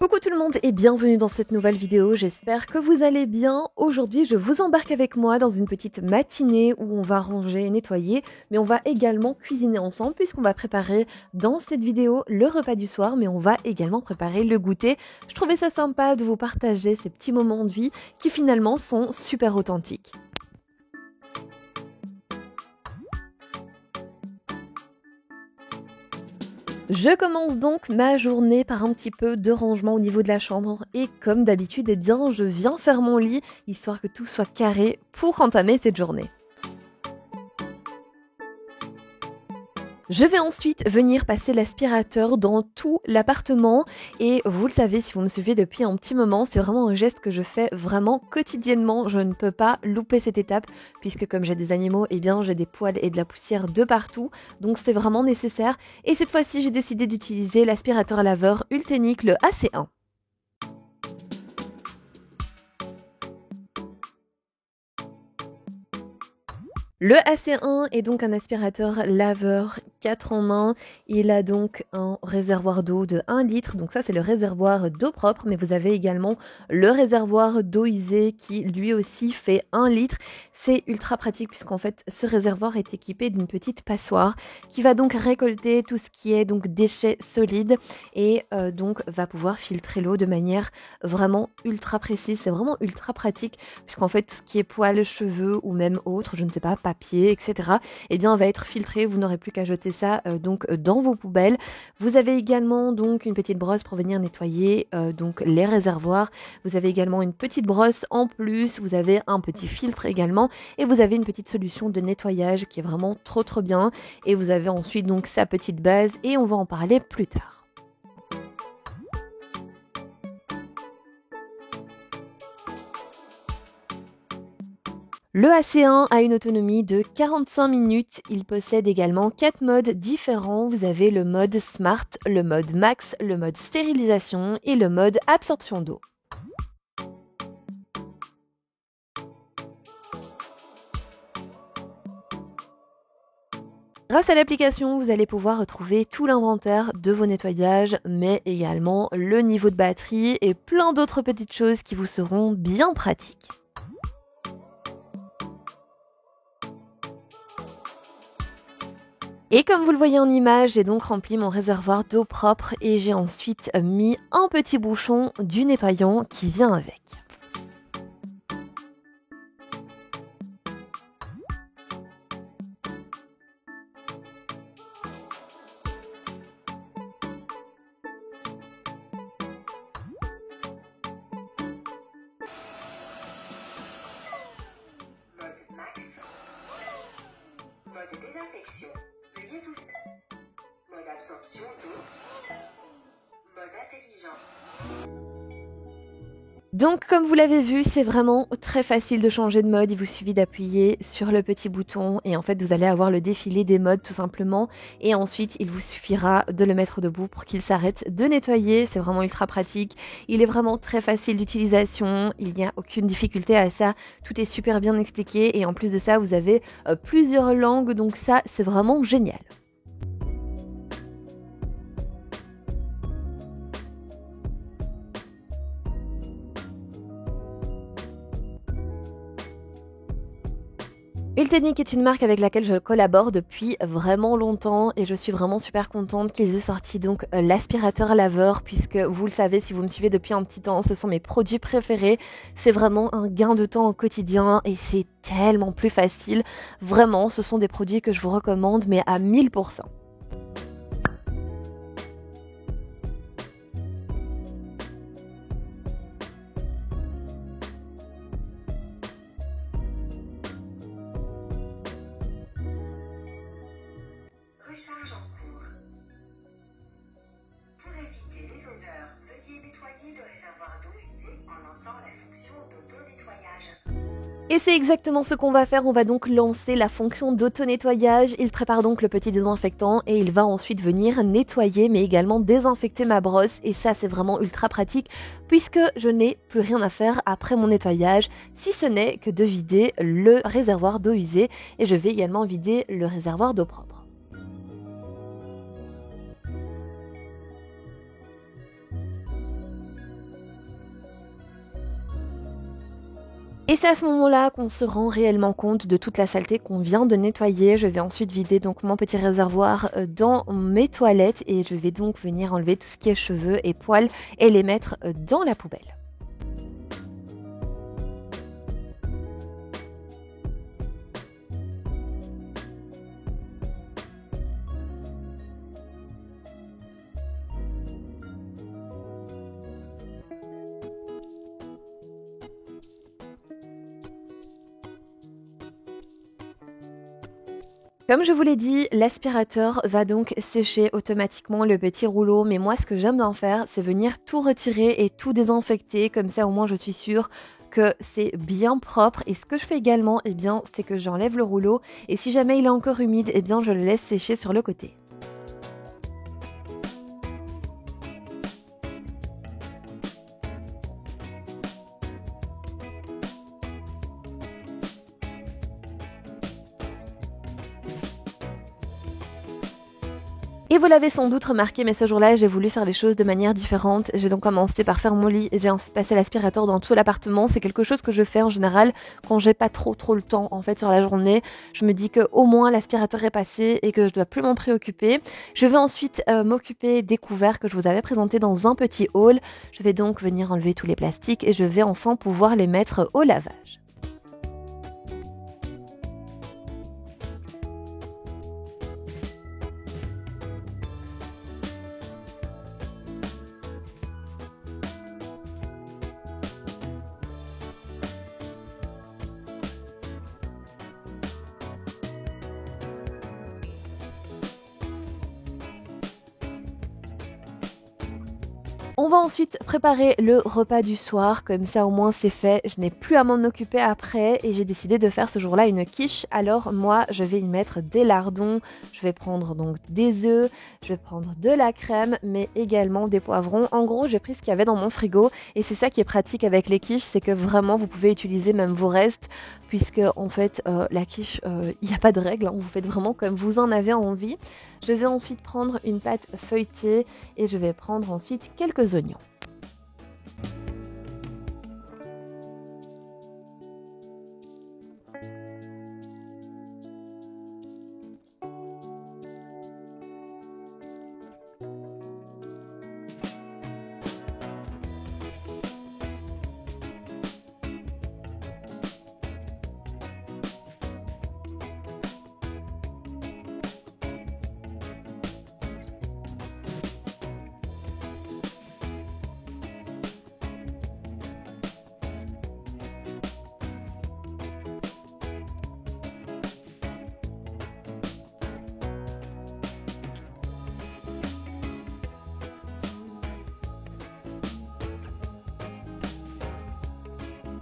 Coucou tout le monde et bienvenue dans cette nouvelle vidéo, j'espère que vous allez bien. Aujourd'hui je vous embarque avec moi dans une petite matinée où on va ranger et nettoyer, mais on va également cuisiner ensemble puisqu'on va préparer dans cette vidéo le repas du soir, mais on va également préparer le goûter. Je trouvais ça sympa de vous partager ces petits moments de vie qui finalement sont super authentiques. Je commence donc ma journée par un petit peu de rangement au niveau de la chambre et comme d'habitude, eh bien, je viens faire mon lit histoire que tout soit carré pour entamer cette journée. Je vais ensuite venir passer l'aspirateur dans tout l'appartement et vous le savez si vous me suivez depuis un petit moment, c'est vraiment un geste que je fais vraiment quotidiennement. Je ne peux pas louper cette étape puisque comme j'ai des animaux, eh bien j'ai des poils et de la poussière de partout, donc c'est vraiment nécessaire. Et cette fois-ci, j'ai décidé d'utiliser l'aspirateur à laveur Ultenic, le AC1. Le AC1 est donc un aspirateur laveur 4 en 1. Il a donc un réservoir d'eau de 1 litre. Donc ça, c'est le réservoir d'eau propre. Mais vous avez également le réservoir d'eau usée qui lui aussi fait 1 litre. C'est ultra pratique puisqu'en fait, ce réservoir est équipé d'une petite passoire qui va donc récolter tout ce qui est donc déchets solides et donc va pouvoir filtrer l'eau de manière vraiment ultra précise. C'est vraiment ultra pratique puisqu'en fait, tout ce qui est poils, cheveux ou même autre, je ne sais pas, papier, etc. eh bien, va être filtré. Vous n'aurez plus qu'à jeter ça donc dans vos poubelles. Vous avez également donc une petite brosse pour venir nettoyer donc les réservoirs. Vous avez également une petite brosse en plus. Vous avez un petit filtre également et vous avez une petite solution de nettoyage qui est vraiment trop bien. Et vous avez ensuite donc sa petite base et on va en parler plus tard. Le AC1 a une autonomie de 45 minutes. Il possède également 4 modes différents. Vous avez le mode Smart, le mode Max, le mode stérilisation et le mode absorption d'eau. Grâce à l'application, vous allez pouvoir retrouver tout l'inventaire de vos nettoyages, mais également le niveau de batterie et plein d'autres petites choses qui vous seront bien pratiques. Et comme vous le voyez en image, j'ai donc rempli mon réservoir d'eau propre et j'ai ensuite mis un petit bouchon du nettoyant qui vient avec. Mode Max. Mode désinfection. Mode absorption d'eau. Mode intelligent. Donc comme vous l'avez vu, c'est vraiment très facile de changer de mode. Il vous suffit d'appuyer sur le petit bouton et en fait vous allez avoir le défilé des modes tout simplement. Et ensuite il vous suffira de le mettre debout pour qu'il s'arrête de nettoyer. C'est vraiment ultra pratique. Il est vraiment très facile d'utilisation. Il n'y a aucune difficulté à ça. Tout est super bien expliqué et en plus de ça vous avez plusieurs langues. Donc ça c'est vraiment génial. Ultenic est une marque avec laquelle je collabore depuis vraiment longtemps et je suis vraiment super contente qu'ils aient sorti donc l'aspirateur laveur puisque vous le savez si vous me suivez depuis un petit temps, ce sont mes produits préférés. C'est vraiment un gain de temps au quotidien et c'est tellement plus facile. Vraiment, ce sont des produits que je vous recommande mais à 1000%. Recharge en cours. Pour éviter les odeurs, veuillez nettoyer le réservoir d'eau usée en lançant la fonction d'auto-nettoyage. Et c'est exactement ce qu'on va faire, on va donc lancer la fonction d'auto-nettoyage. Il prépare donc le petit désinfectant et il va ensuite venir nettoyer mais également désinfecter ma brosse. Et ça c'est vraiment ultra pratique puisque je n'ai plus rien à faire après mon nettoyage si ce n'est que de vider le réservoir d'eau usée et je vais également vider le réservoir d'eau propre. Et c'est à ce moment-là qu'on se rend réellement compte de toute la saleté qu'on vient de nettoyer. Je vais ensuite vider donc mon petit réservoir dans mes toilettes et je vais donc venir enlever tout ce qui est cheveux et poils et les mettre dans la poubelle. Comme je vous l'ai dit, l'aspirateur va donc sécher automatiquement le petit rouleau, mais moi ce que j'aime bien faire, c'est venir tout retirer et tout désinfecter, comme ça au moins je suis sûre que c'est bien propre. Et ce que je fais également, eh bien, c'est que j'enlève le rouleau et si jamais il est encore humide, eh bien je le laisse sécher sur le côté. Et vous l'avez sans doute remarqué, mais ce jour-là, j'ai voulu faire les choses de manière différente. J'ai donc commencé par faire mon lit et j'ai ensuite passé l'aspirateur dans tout l'appartement. C'est quelque chose que je fais en général quand j'ai pas trop le temps en fait sur la journée. Je me dis que au moins l'aspirateur est passé et que je dois plus m'en préoccuper. Je vais ensuite m'occuper des couverts que je vous avais présentés dans un petit haul. Je vais donc venir enlever tous les plastiques et je vais enfin pouvoir les mettre au lavage. On va ensuite préparer le repas du soir, comme ça au moins c'est fait, je n'ai plus à m'en occuper après et j'ai décidé de faire ce jour-là une quiche. Alors moi je vais y mettre des lardons, je vais prendre donc des œufs, je vais prendre de la crème mais également des poivrons. En gros j'ai pris ce qu'il y avait dans mon frigo et c'est ça qui est pratique avec les quiches, c'est que vraiment vous pouvez utiliser même vos restes puisque en fait la quiche, il n'y a pas de règle, hein, vous faites vraiment comme vous en avez envie. Je vais ensuite prendre une pâte feuilletée et je vais prendre ensuite quelques oignons.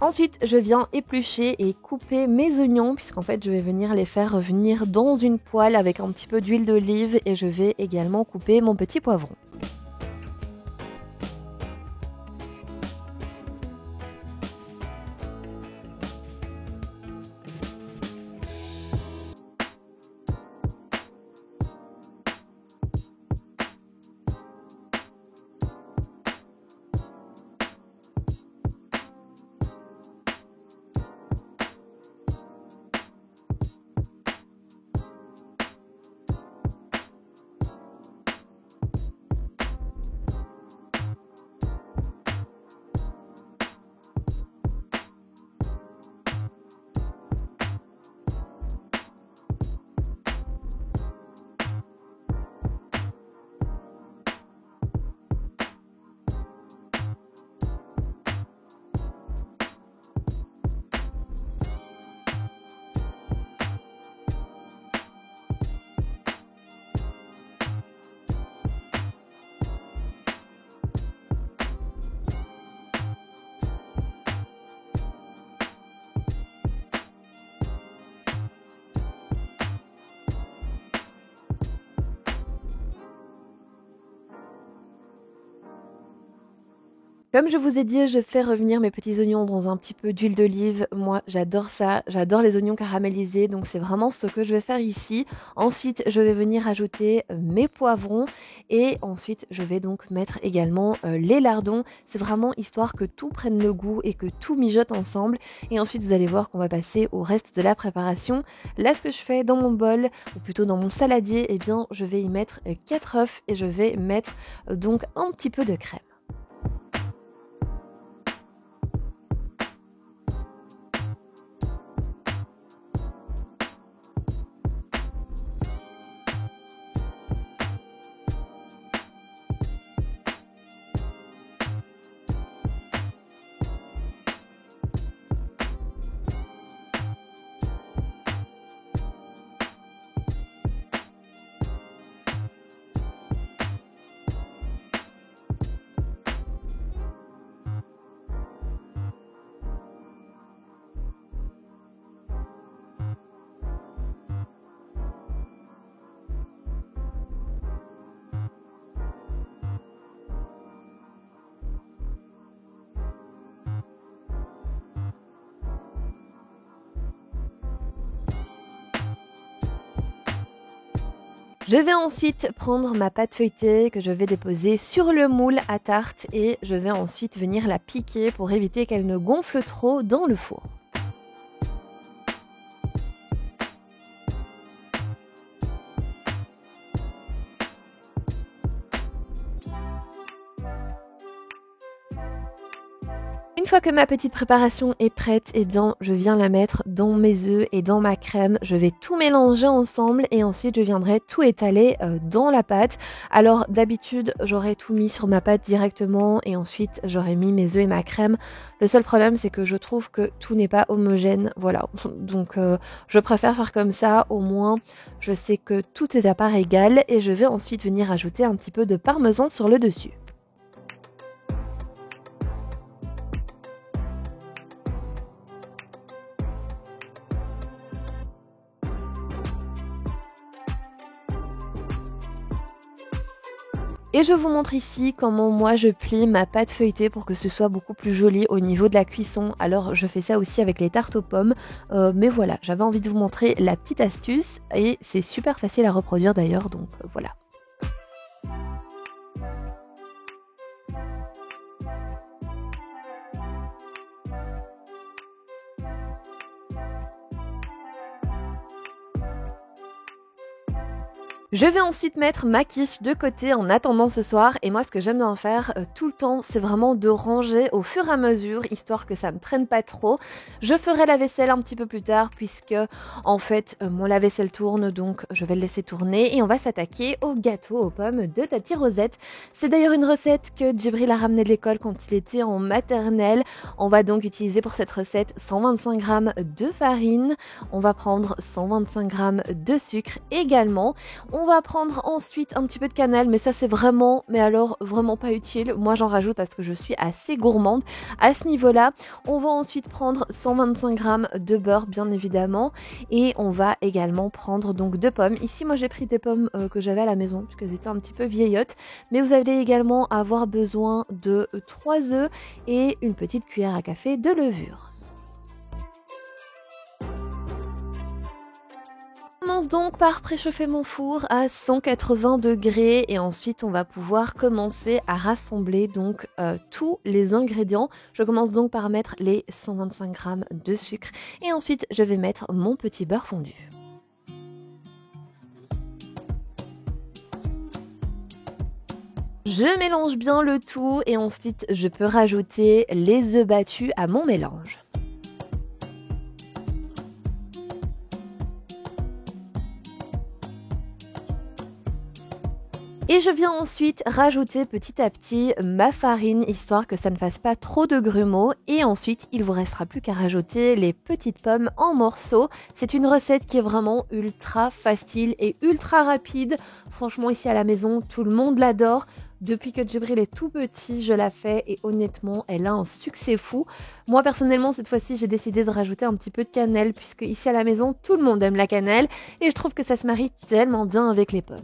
Ensuite, je viens éplucher et couper mes oignons puisqu'en fait, je vais venir les faire revenir dans une poêle avec un petit peu d'huile d'olive et je vais également couper mon petit poivron. Comme je vous ai dit, je fais revenir mes petits oignons dans un petit peu d'huile d'olive. Moi, j'adore ça. J'adore les oignons caramélisés, donc c'est vraiment ce que je vais faire ici. Ensuite, je vais venir ajouter mes poivrons et ensuite, je vais donc mettre également les lardons. C'est vraiment histoire que tout prenne le goût et que tout mijote ensemble. Et ensuite, vous allez voir qu'on va passer au reste de la préparation. Là, ce que je fais dans mon bol, ou plutôt dans mon saladier, eh bien, je vais y mettre 4 œufs et je vais mettre donc un petit peu de crème. Je vais ensuite prendre ma pâte feuilletée que je vais déposer sur le moule à tarte et je vais ensuite venir la piquer pour éviter qu'elle ne gonfle trop dans le four. Une fois que ma petite préparation est prête, eh bien, je viens la mettre dans mes œufs et dans ma crème. Je vais tout mélanger ensemble et ensuite je viendrai tout étaler dans la pâte. Alors d'habitude, j'aurais tout mis sur ma pâte directement et ensuite j'aurais mis mes œufs et ma crème. Le seul problème, c'est que je trouve que tout n'est pas homogène. Voilà, donc je préfère faire comme ça. Au moins, je sais que tout est à part égale et je vais ensuite venir ajouter un petit peu de parmesan sur le dessus. Et je vous montre ici comment moi je plie ma pâte feuilletée pour que ce soit beaucoup plus joli au niveau de la cuisson. Alors je fais ça aussi avec les tartes aux pommes, mais voilà, j'avais envie de vous montrer la petite astuce et c'est super facile à reproduire d'ailleurs, donc voilà. Je vais ensuite mettre ma quiche de côté en attendant ce soir et moi ce que j'aime bien faire tout le temps c'est vraiment de ranger au fur et à mesure histoire que ça ne traîne pas trop. Je ferai la vaisselle un petit peu plus tard puisque en fait mon lave-vaisselle tourne donc je vais le laisser tourner et on va s'attaquer au gâteau aux pommes de Tati Rosette. C'est d'ailleurs une recette que Djibril a ramenée de l'école quand il était en maternelle. On va donc utiliser pour cette recette 125 g de farine, on va prendre 125 g de sucre également. On va prendre ensuite un petit peu de cannelle, mais ça c'est vraiment, mais alors vraiment pas utile. Moi j'en rajoute parce que je suis assez gourmande à ce niveau-là. On va ensuite prendre 125 g de beurre bien évidemment et on va également prendre donc 2 pommes. Ici moi j'ai pris des pommes que j'avais à la maison puisqu'elles étaient un petit peu vieillottes, mais vous allez également avoir besoin de 3 œufs et une petite cuillère à café de levure. Je commence donc par préchauffer mon four à 180 degrés et ensuite on va pouvoir commencer à rassembler donc tous les ingrédients. Je commence donc par mettre les 125 g de sucre et ensuite je vais mettre mon petit beurre fondu. Je mélange bien le tout et ensuite je peux rajouter les œufs battus à mon mélange. Et je viens ensuite rajouter petit à petit ma farine, histoire que ça ne fasse pas trop de grumeaux. Et ensuite, il vous restera plus qu'à rajouter les petites pommes en morceaux. C'est une recette qui est vraiment ultra facile et ultra rapide. Franchement, ici à la maison, tout le monde l'adore. Depuis que Djibril est tout petit, je la fais et honnêtement, elle a un succès fou. Moi, personnellement, cette fois-ci, j'ai décidé de rajouter un petit peu de cannelle puisque ici à la maison, tout le monde aime la cannelle et je trouve que ça se marie tellement bien avec les pommes.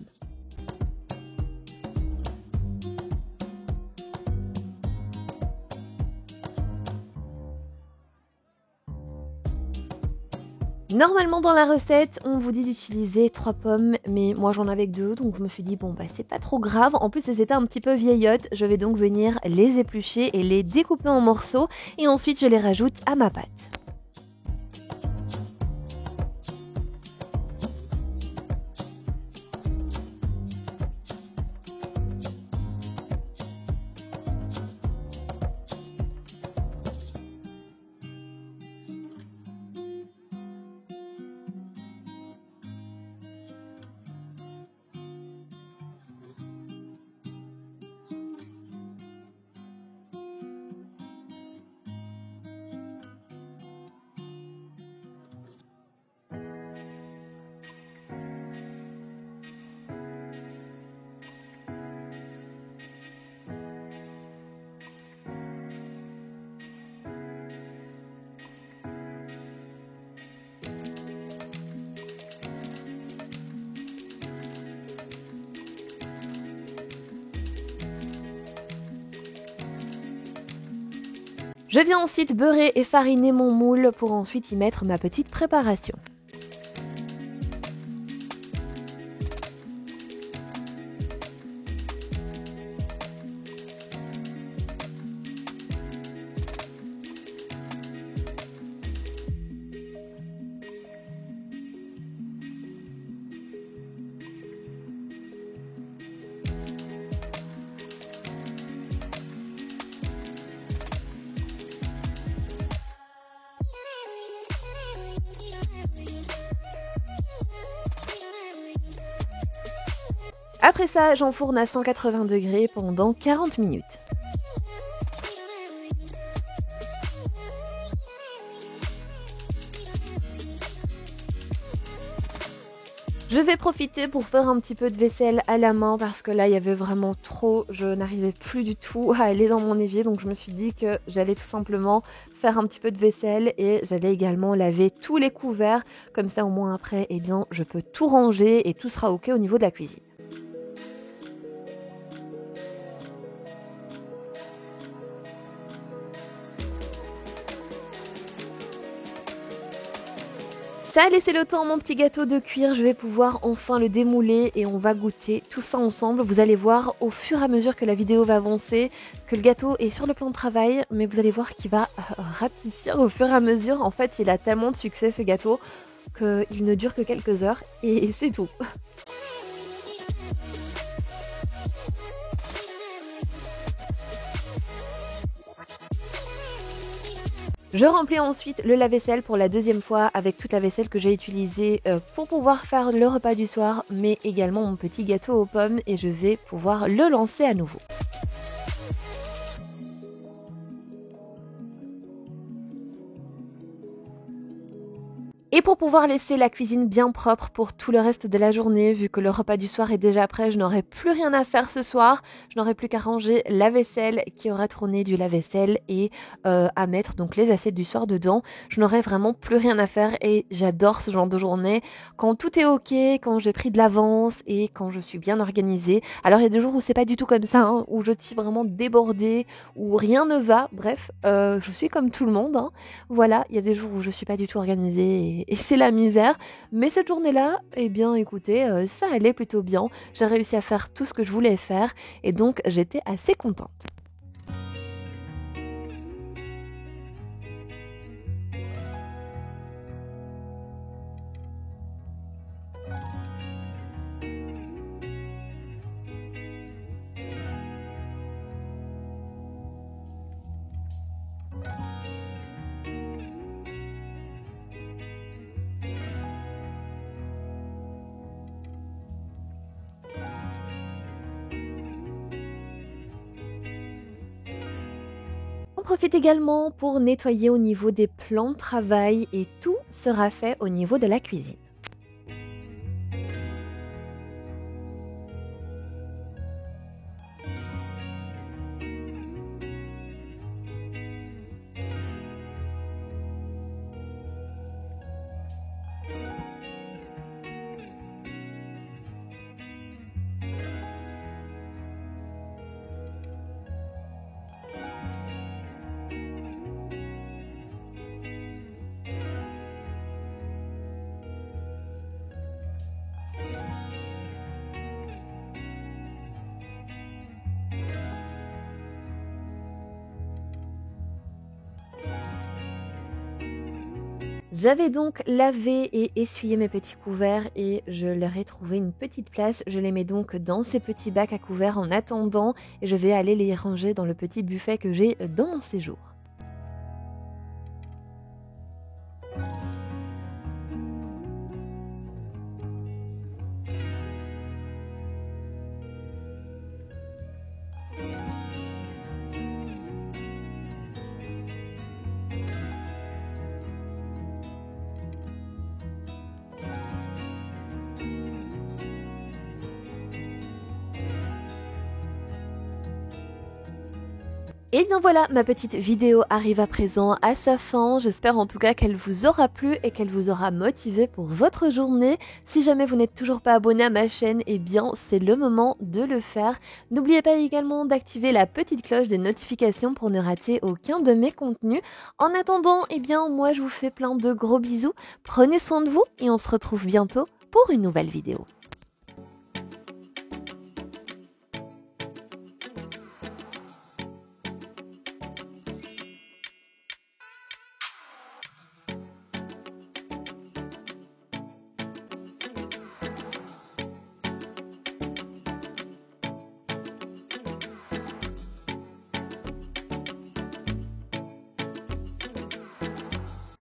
Normalement dans la recette, on vous dit d'utiliser 3 pommes, mais moi j'en avais que 2, donc je me suis dit bon bah c'est pas trop grave. En plus elles étaient un petit peu vieillottes, je vais donc venir les éplucher et les découper en morceaux et ensuite je les rajoute à ma pâte. Je viens ensuite beurrer et fariner mon moule pour ensuite y mettre ma petite préparation. Après ça, j'enfourne à 180 degrés pendant 40 minutes. Je vais profiter pour faire un petit peu de vaisselle à la main parce que là il y avait vraiment trop, je n'arrivais plus du tout à aller dans mon évier, donc je me suis dit que j'allais tout simplement faire un petit peu de vaisselle et j'allais également laver tous les couverts, comme ça au moins après eh bien je peux tout ranger et tout sera ok au niveau de la cuisine. Ça a laissé le temps à mon petit gâteau de cuire, je vais pouvoir enfin le démouler et on va goûter tout ça ensemble. Vous allez voir au fur et à mesure que la vidéo va avancer que le gâteau est sur le plan de travail, mais vous allez voir qu'il va rapetissir au fur et à mesure. En fait, il a tellement de succès ce gâteau qu'il ne dure que quelques heures et c'est tout. Je remplis ensuite le lave-vaisselle pour la deuxième fois avec toute la vaisselle que j'ai utilisée pour pouvoir faire le repas du soir, mais également mon petit gâteau aux pommes et je vais pouvoir le lancer à nouveau. Et pour pouvoir laisser la cuisine bien propre pour tout le reste de la journée, vu que le repas du soir est déjà prêt, je n'aurai plus rien à faire ce soir. Je n'aurai plus qu'à ranger la vaisselle qui aura tourné du lave-vaisselle et à mettre donc les assiettes du soir dedans. Je n'aurai vraiment plus rien à faire et j'adore ce genre de journée. Quand tout est ok, quand j'ai pris de l'avance et quand je suis bien organisée. Alors il y a des jours où c'est pas du tout comme ça, hein, où je suis vraiment débordée, où rien ne va. Bref, je suis comme tout le monde. Hein. Voilà, il y a des jours où je suis pas du tout organisée et c'est la misère. Mais cette journée-là, eh bien écoutez, ça allait plutôt bien. J'ai réussi à faire tout ce que je voulais faire et donc j'étais assez contente. On profite également pour nettoyer au niveau des plans de travail et tout sera fait au niveau de la cuisine. J'avais donc lavé et essuyé mes petits couverts et je leur ai trouvé une petite place. Je les mets donc dans ces petits bacs à couverts en attendant et je vais aller les ranger dans le petit buffet que j'ai dans mon séjour. Et bien voilà, ma petite vidéo arrive à présent à sa fin. J'espère en tout cas qu'elle vous aura plu et qu'elle vous aura motivé pour votre journée. Si jamais vous n'êtes toujours pas abonné à ma chaîne, eh bien c'est le moment de le faire. N'oubliez pas également d'activer la petite cloche des notifications pour ne rater aucun de mes contenus. En attendant, eh bien moi je vous fais plein de gros bisous. Prenez soin de vous et on se retrouve bientôt pour une nouvelle vidéo.